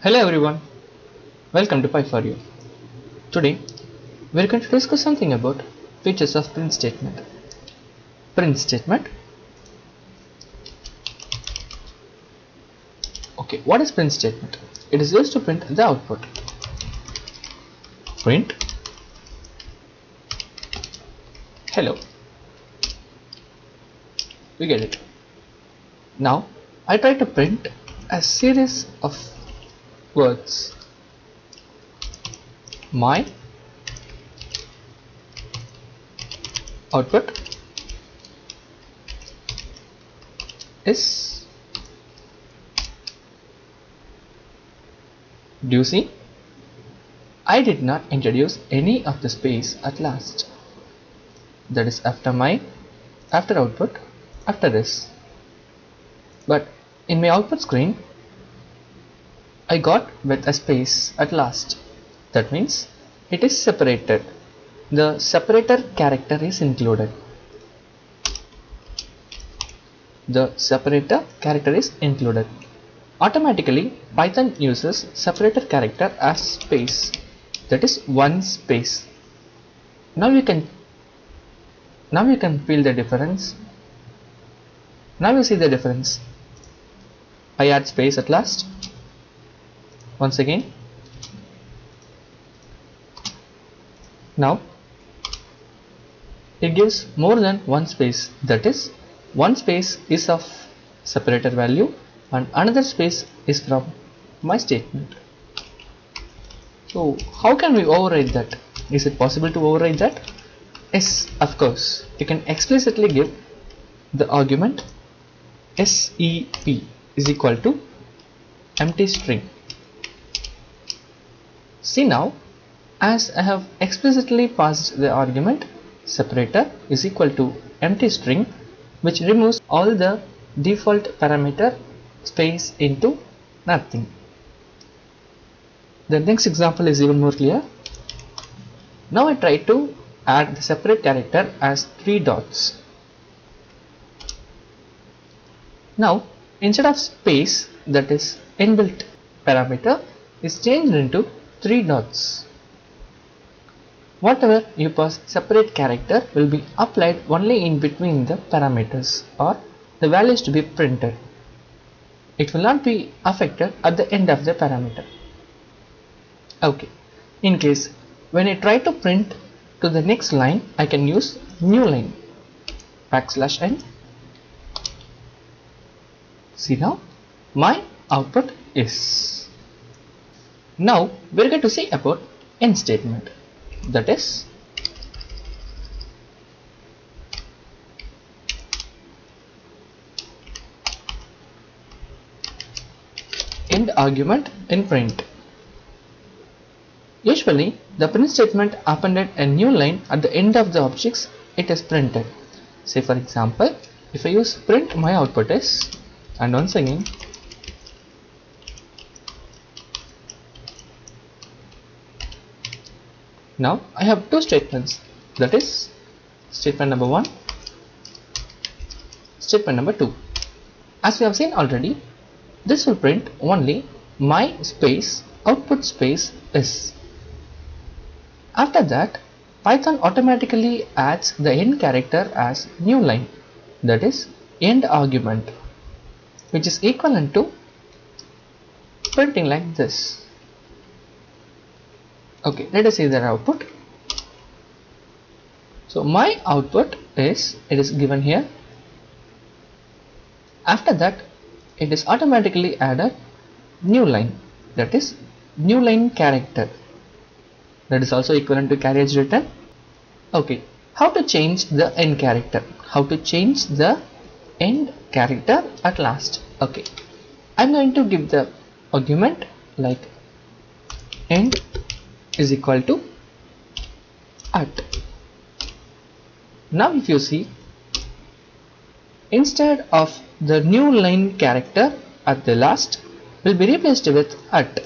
Hello everyone, welcome to Pi for You. Today we are going to discuss something about features of print statement. Print statement. Okay, what is print statement? It is used to print the output. Print hello. We get it. Now I try to print a series of words. My output is, do you see? I did not introduce any of the space at last. That is after output, after this. But in my output screen, I got with a space at last. That means it is separated. The separator character is included. The separator character is included. Automatically, Python uses separator character as space. That is one space. Now you can feel the difference. Now you see the difference. I add space at last. Once again. Now it gives more than one space. That is, one space is of separator value and another space is from my statement. So how can we override that? Is it possible to override that? Yes, of course. You can explicitly give the argument SEP is equal to empty string. See now, as I have explicitly passed the argument separator is equal to empty string, which removes all the default parameter space into nothing. The next example is even more clear. Now I try to add the separate character as 3 dots. Now instead of space, that is inbuilt parameter, is changed into 3 dots. Whatever you pass separate character will be applied only in between the parameters or the values to be printed. It will not be affected at the end of the parameter. Okay, in case when I try to print to the next line, I can use new line \n. See now, my output is. Now we're going to see about end statement. That is, end argument in print. Usually the print statement appended a new line at the end of the objects it is printed. Say for example, if I use print my output is, and once again now I have two statements, that is statement number 1, statement number 2. As we have seen already, this will print only my space output space is. After that, Python automatically adds the end character as new line, that is end argument, which is equivalent to printing like this. Okay, let us see their output. So my output is, it is given here. After that, it is automatically added new line, that is new line character, that is also equivalent to carriage return. Okay, how to change the end character? How to change the end character at last? Okay, I'm going to give the argument like end is equal to at. Now if you see, instead of the new line character at the last will be replaced with at.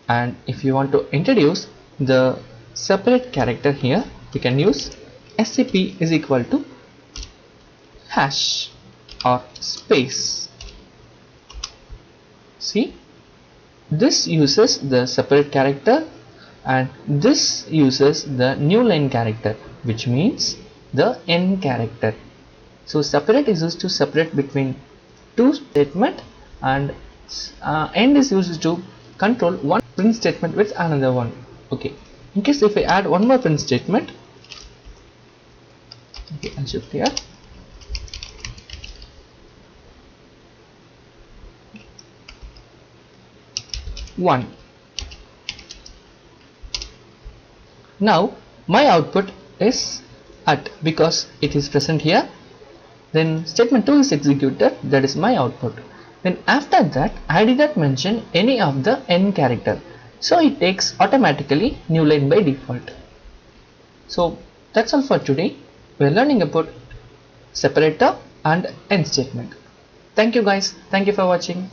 And if you want to introduce the separate character here, we can use SEP is equal to hash or space. See, this uses the separate character and this uses the new line character, which means the end character. So separate is used to separate between two statement, and end is used to control one print statement with another one. Okay, in case if I add one more print statement, okay, I'll shift here. One. Now my output is at, because it is present here. Then statement 2 is executed, that is my output. Then after that I did not mention any of the end character, so it takes automatically new line by default. So that's all for today. We are learning about separator and end statement. Thank you guys. Thank you for watching.